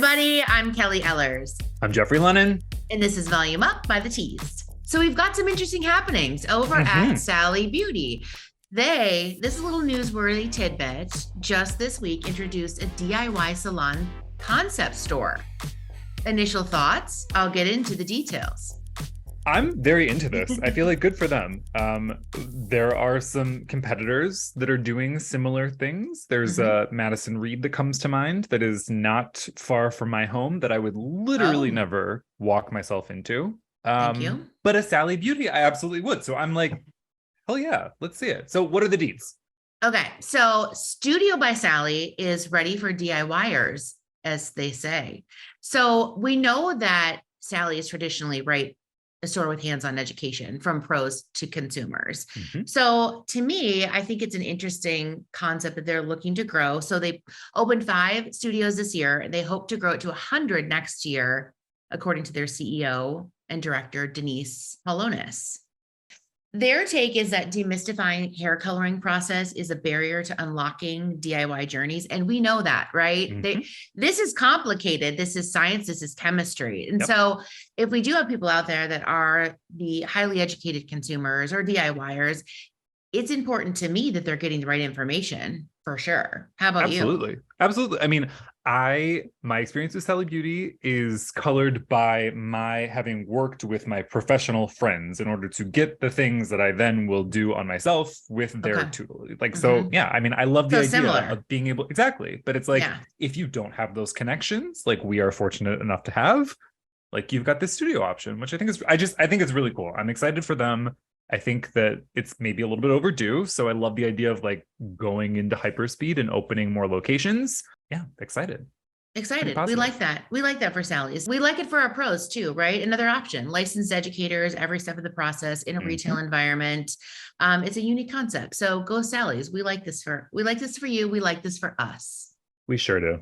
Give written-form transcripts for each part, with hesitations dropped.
everybody. I'm Kelly Ellers. I'm Jeffrey Lennon. And this is Volume Up by TheTease. So we've got some interesting happenings over at Sally Beauty. This is a little newsworthy tidbit, just this week introduced a DIY salon concept store. Initial thoughts? I'll get into the details. I'm very into this. I feel like good for them. There are some competitors that are doing similar things. There's Madison Reed that comes to mind that is not far from my home that I would literally never walk myself into. Thank you. But a Sally Beauty, I absolutely would. So I'm like, hell yeah, let's see it. So what are the deets? Okay, so Studio by Sally is ready for DIYers, as they say. So we know that Sally is traditionally a store with hands-on education from pros to consumers. So to me, I think it's an interesting concept that they're looking to grow. So they opened 5 studios this year. They hope to grow it to 100 next year, according to their CEO and director, Denise Polonis. Their take is that demystifying hair coloring process is a barrier to unlocking DIY journeys. And we know that, right? This is complicated. This is science. This is chemistry. And so if we do have people out there that are the highly educated consumers or DIYers, it's important to me that they're getting the right information for sure. How about you? Absolutely. I mean, my experience with Sally Beauty is colored by my having worked with my professional friends in order to get the things that I then will do on myself with their tutelage. So yeah, I mean, I love the idea of being able, but it's like, if you don't have those connections, like we are fortunate enough to have, like you've got this studio option, which I think I think it's really cool. I'm excited for them. I think that it's maybe a little bit overdue. So I love the idea of like going into hyperspeed and opening more locations. Yeah, excited. We like that. We like that for Sally's. We like it for our pros too, right? Another option, licensed educators every step of the process in a retail environment. It's a unique concept. So go Sally's. We like this for you. We like this for us. We sure do.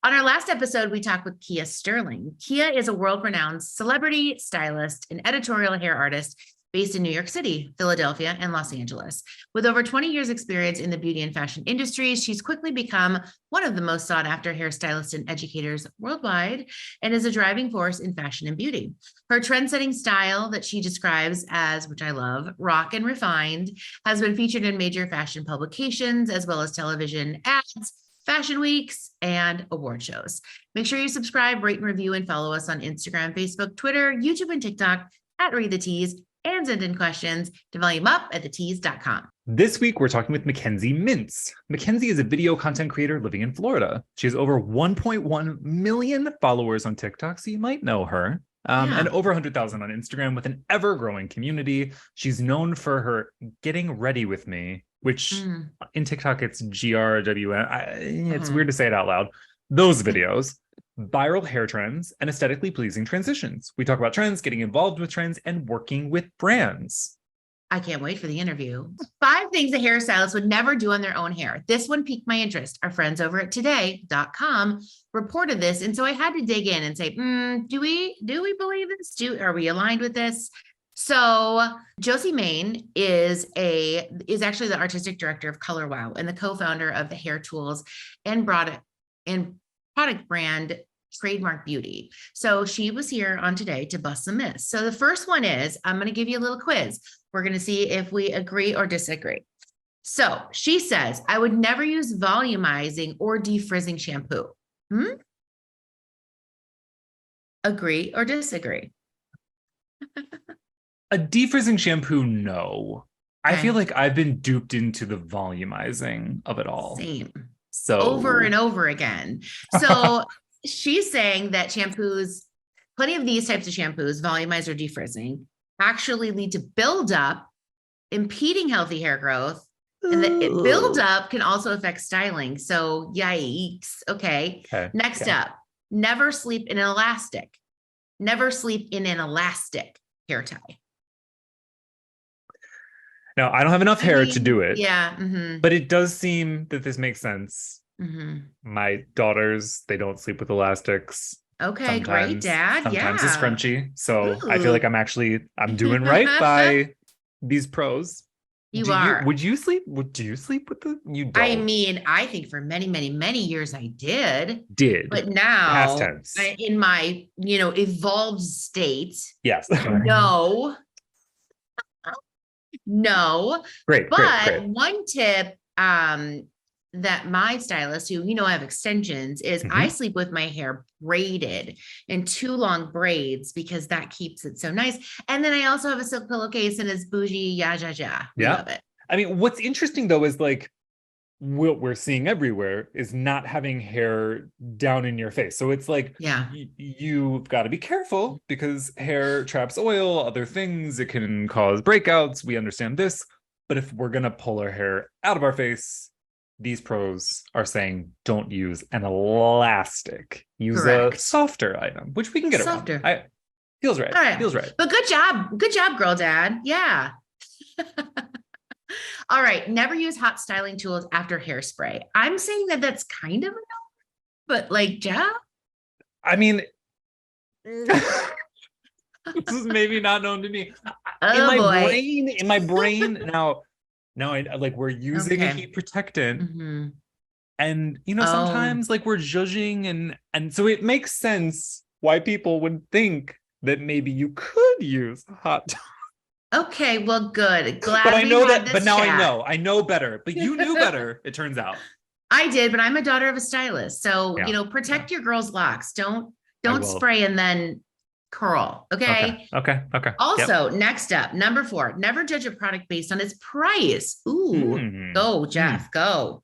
On our last episode, we talked with Kia Sterling. Kia is a world-renowned celebrity, stylist, and editorial hair artist based in New York City, Philadelphia, and Los Angeles. With over 20 years experience in the beauty and fashion industries, she's quickly become one of the most sought-after hairstylists and educators worldwide and is a driving force in fashion and beauty. Her trend-setting style that she describes as, which I love, rock and refined, has been featured in major fashion publications as well as television ads, fashion weeks, and award shows. Make sure you subscribe, rate, and review, and follow us on Instagram, Facebook, Twitter, YouTube, and TikTok at Read the Tease, and send in questions to volumeup@thetease.com. This week, we're talking with Mackenzie Mintz. Mackenzie is a video content creator living in Florida. She has over 1.1 million followers on TikTok, so you might know her. And over 100,000 on Instagram with an ever-growing community. She's known for her Getting Ready With Me, which in TikTok, it's GRWN. It's weird to say it out loud. Those videos, viral hair trends, and aesthetically pleasing transitions. We talk about trends, getting involved with trends, and working with brands. I can't wait for the interview. 5 things a hairstylist would never do on their own hair. This one piqued my interest. Our friends over at today.com reported this. And so I had to dig in and say, do we believe this? Are we aligned with this? So Josie Main is actually the artistic director of Color Wow and the co-founder of the hair tools and product brand Trademark Beauty. So she was here on Today to bust some myths. So the first one is, I'm going to give you a little quiz. We're going to see if we agree or disagree. So she says, I would never use volumizing or defrizzing shampoo. Agree or disagree? A defrizzing shampoo, no. Okay. I feel like I've been duped into the volumizing of it all. Same. So over and over again. So she's saying that shampoos, plenty of these types of shampoos, volumized or defrizzing, actually lead to buildup, impeding healthy hair growth. And the buildup can also affect styling. So yikes. Okay. Next up, never sleep in an elastic. Never sleep in an elastic hair tie. Now, I don't have enough hair to do it. Yeah. But it does seem that this makes sense. My daughters, they don't sleep with elastics. Okay, great, Dad. Sometimes a scrunchie. So I feel like I'm doing right by these pros. You are. Would you sleep with the, you I don't. mean, I think for many, many, many years I did, Did. but Past now tense. in my, evolved state, Yes. no, no. Great, great, But great. one tip that my stylist, who I have extensions, is I sleep with my hair braided in 2 long braids because that keeps it so nice. And then I also have a silk pillowcase and it's bougie. Yeah. We love it. I mean, what's interesting though is like what we're seeing everywhere is not having hair down in your face. So it's like, Yeah, you've got to be careful because hair traps oil, other things. It can cause breakouts. We understand this. But if we're going to pull our hair out of our face, these pros are saying don't use an elastic. Use correct. a softer item, which we can get Softer. around. Feels right. All right. Feels right. But good job, girl dad. Yeah. All right. Never use hot styling tools after hairspray. I'm saying that that's kind of a no, but like, yeah. I mean, this is maybe not known to me. Oh boy. In my brain now I like we're using a heat protectant. Mm-hmm. And sometimes like we're judging and so it makes sense why people would think that maybe you could use hot. Okay, well, good. Glad but I we know had that, this but now chat. I know better, but you knew better, it turns out. I did, but I'm a daughter of a stylist. So, Yeah, protect your girl's locks. Don't I will. spray and then curl. Okay. Okay. Also, next up, number 4, never judge a product based on its price. Ooh, go, Jeff, go.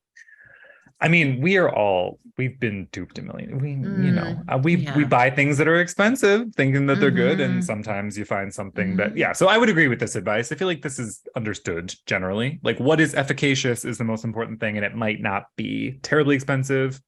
I mean, we've been duped a million. We buy things that are expensive, thinking that they're good. And sometimes you find something that, yeah. So I would agree with this advice. I feel like this is understood generally. Like what is efficacious is the most important thing. And it might not be terribly expensive.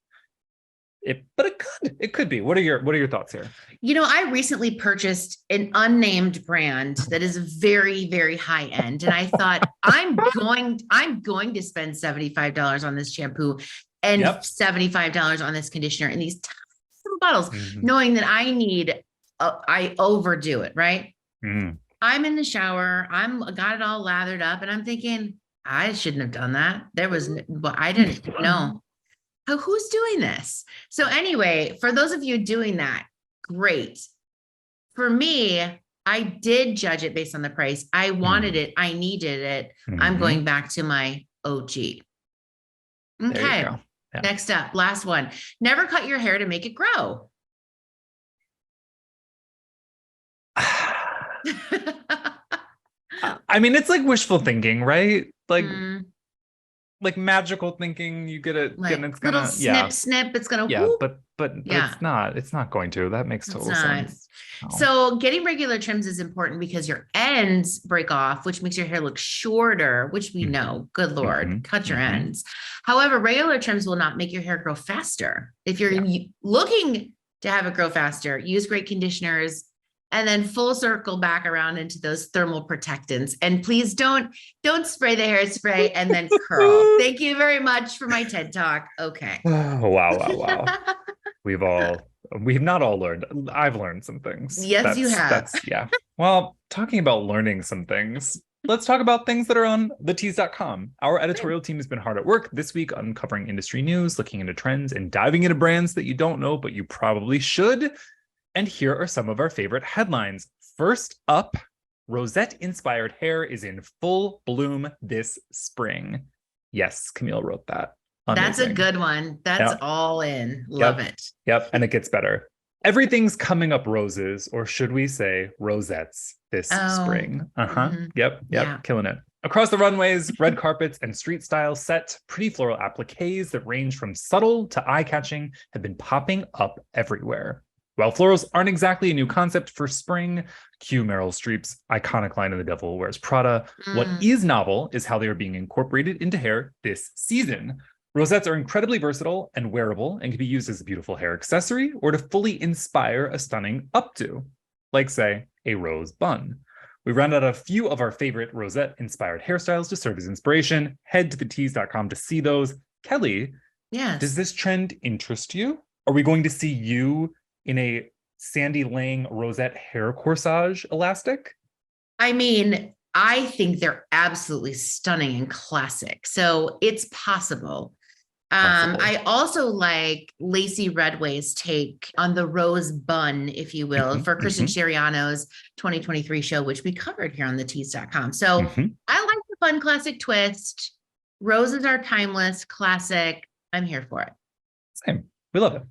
But it could be. What are your thoughts here? I recently purchased an unnamed brand that is very, very high end. And I thought I'm going to spend $75 on this shampoo and $75 on this conditioner in these tiny little bottles, knowing that I overdo it, right? I'm in the shower, got it all lathered up, and I'm thinking, I shouldn't have done that. But I didn't know. Who's doing this? So anyway, for those of you doing that, great. For me, I did judge it based on the price. I wanted it. I needed it. I'm going back to my OG. Okay. Yeah. Next up, last one. Never cut your hair to make it grow. I mean, it's like wishful thinking, right? Like magical thinking, you get it, and it's gonna snip, it's gonna but it's not going to. That makes total sense. So getting regular trims is important because your ends break off, which makes your hair look shorter, which we know. Good Lord, cut your ends. However, regular trims will not make your hair grow faster. If you're looking to have it grow faster, use great conditioners. And then full circle back around into those thermal protectants. And please don't spray the hairspray and then curl. Thank you very much for my TED Talk. Okay. Oh, wow. We've not all learned. I've learned some things. Yes, you have. Well, talking about learning some things, let's talk about things that are on TheTease.com. Our editorial team has been hard at work this week uncovering industry news, looking into trends, and diving into brands that you don't know, but you probably should. And here are some of our favorite headlines. First up, rosette-inspired hair is in full bloom this spring. Yes, Camille wrote that. Amazing. That's a good one. That's all in. Love it. Yep, and it gets better. Everything's coming up roses, or should we say rosettes this spring. Yep, killing it. Across the runways, red carpets, and street style set, pretty floral appliques that range from subtle to eye-catching have been popping up everywhere. While florals aren't exactly a new concept for spring, cue Meryl Streep's iconic line in The Devil Wears Prada, what is novel is how they are being incorporated into hair this season. Rosettes are incredibly versatile and wearable and can be used as a beautiful hair accessory or to fully inspire a stunning updo, like, say, a rose bun. We round out a few of our favorite rosette-inspired hairstyles to serve as inspiration. Head to thetease.com to see those. Kelly, does this trend interest you? Are we going to see you in a Sandy Lang rosette hair corsage elastic? I mean, I think they're absolutely stunning and classic. So it's possible. I also like Lacey Redway's take on the rose bun, if you will, for Christian Siriano's 2023 show, which we covered here on TheTease.com. So I like the fun classic twist. Roses are timeless, classic. I'm here for it. Same. We love it.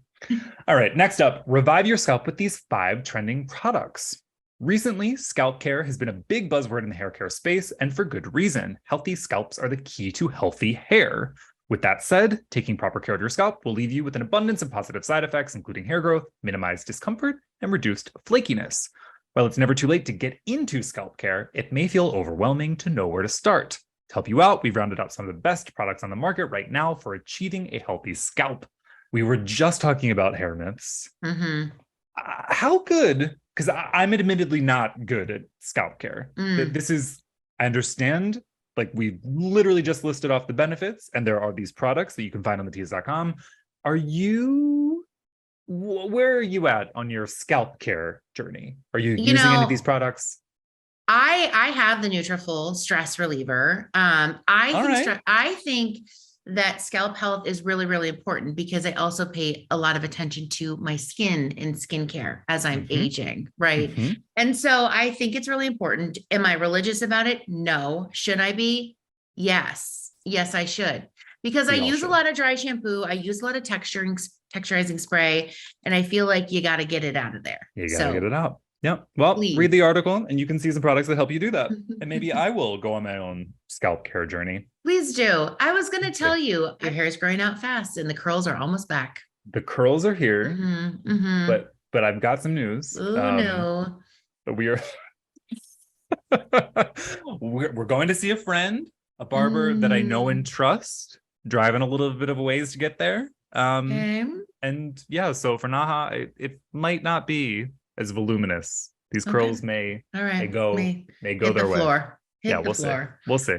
All right, next up, revive your scalp with these 5 trending products. Recently, scalp care has been a big buzzword in the hair care space, and for good reason. Healthy scalps are the key to healthy hair. With that said, taking proper care of your scalp will leave you with an abundance of positive side effects, including hair growth, minimized discomfort, and reduced flakiness. While it's never too late to get into scalp care, it may feel overwhelming to know where to start. To help you out, we've rounded out some of the best products on the market right now for achieving a healthy scalp. We were just talking about hair myths. How good, because I'm admittedly not good at scalp care. This is, I understand, like we literally just listed off the benefits, and there are these products that you can find on TheTease.com. Where are you at on your scalp care journey? Are you using any of these products? I have the Nutrafol stress reliever. I think that scalp health is really, really important because I also pay a lot of attention to my skin and skincare as I'm aging, right? And so I think it's really important. Am I religious about it? No. Should I be? Yes. Yes, I should. Because I use a lot of dry shampoo. I use a lot of texturizing spray, and I feel like you got to get it out of there. You got to get it out. Yeah. Well, read the article and you can see some products that help you do that. And maybe I will go on my own scalp care journey. Please do. I was going to tell you, your hair is growing out fast and the curls are almost back. The curls are here, but I've got some news. Oh, no. But we are we're going to see a friend, a barber that I know and trust, driving a little bit of a ways to get there. And yeah, so for Naha, it might not be as voluminous. These curls may go their way. We'll see.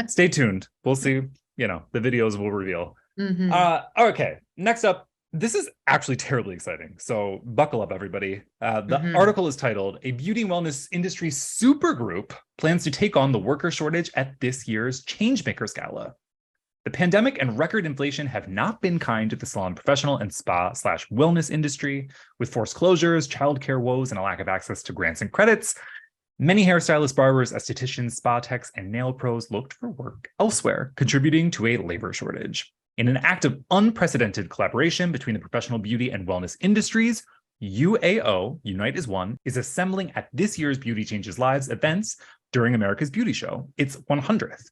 Stay tuned. We'll see. The videos will reveal. Okay, next up, this is actually terribly exciting. So buckle up, everybody. The article is titled, "A Beauty and Wellness Industry Supergroup Plans to Take on the Worker Shortage at This Year's Changemakers Gala." The pandemic and record inflation have not been kind to the salon professional and spa/wellness industry. With forced closures, childcare woes, and a lack of access to grants and credits, many hairstylists, barbers, estheticians, spa techs, and nail pros looked for work elsewhere, contributing to a labor shortage. In an act of unprecedented collaboration between the professional beauty and wellness industries, UAO, Unite as One, is assembling at this year's Beauty Changes Lives events during America's Beauty Show, its 100th.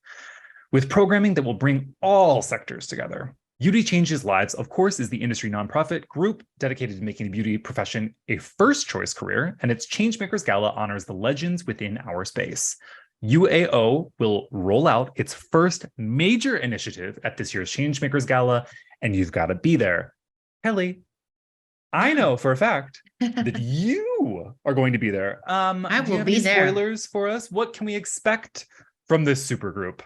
With programming that will bring all sectors together. Beauty Changes Lives, of course, is the industry nonprofit group dedicated to making the beauty profession a first choice career, and its Changemakers Gala honors the legends within our space. UAO will roll out its first major initiative at this year's Changemakers Gala, and you've got to be there. Kelly, I know for a fact that you are going to be there. I will be there. Spoilers for us? What can we expect from this super group?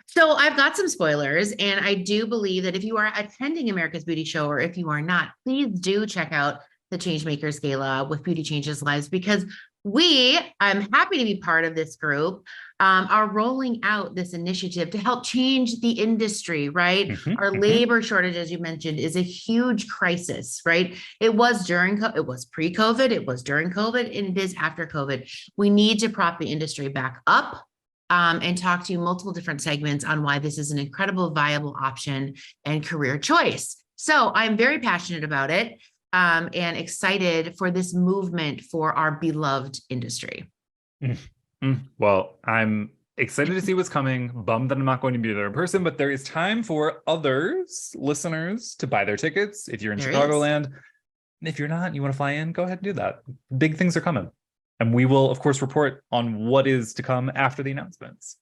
So I've got some spoilers, and I do believe that if you are attending America's Beauty Show, or if you are not, please do check out the Changemakers Gala with Beauty Changes Lives, because I'm happy to be part of this group, are rolling out this initiative to help change the industry, right? Our labor shortage, as you mentioned, is a huge crisis, right? It was pre-COVID, it was during COVID, and it is after COVID. We need to prop the industry back up. And talk to multiple different segments on why this is an incredible, viable option and career choice. So I'm very passionate about it and excited for this movement for our beloved industry. Well, I'm excited to see what's coming. Bummed that I'm not going to be there in person, but there is time for listeners to buy their tickets. If you're in Chicagoland, if you're not, and you want to fly in, go ahead and do that. Big things are coming. And we will, of course, report on what is to come after the announcements.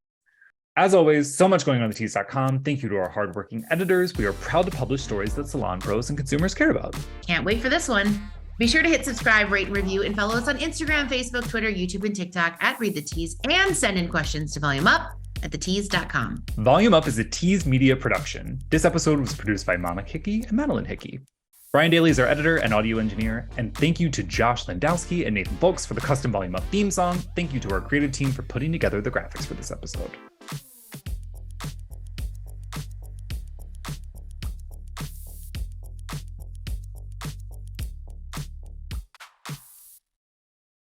As always, so much going on TheTease.com. Thank you to our hardworking editors. We are proud to publish stories that salon pros and consumers care about. Can't wait for this one. Be sure to hit subscribe, rate, and review, and follow us on Instagram, Facebook, Twitter, YouTube, and TikTok at Read the Tease, and send in questions to Volume Up at TheTease.com. Volume Up is a Tease Media production. This episode was produced by Mama Hickey and Madeline Hickey. Brian Daly is our editor and audio engineer, and thank you to Josh Landowski and Nathan Folks for the custom volume up theme song. Thank you to our creative team for putting together the graphics for this episode.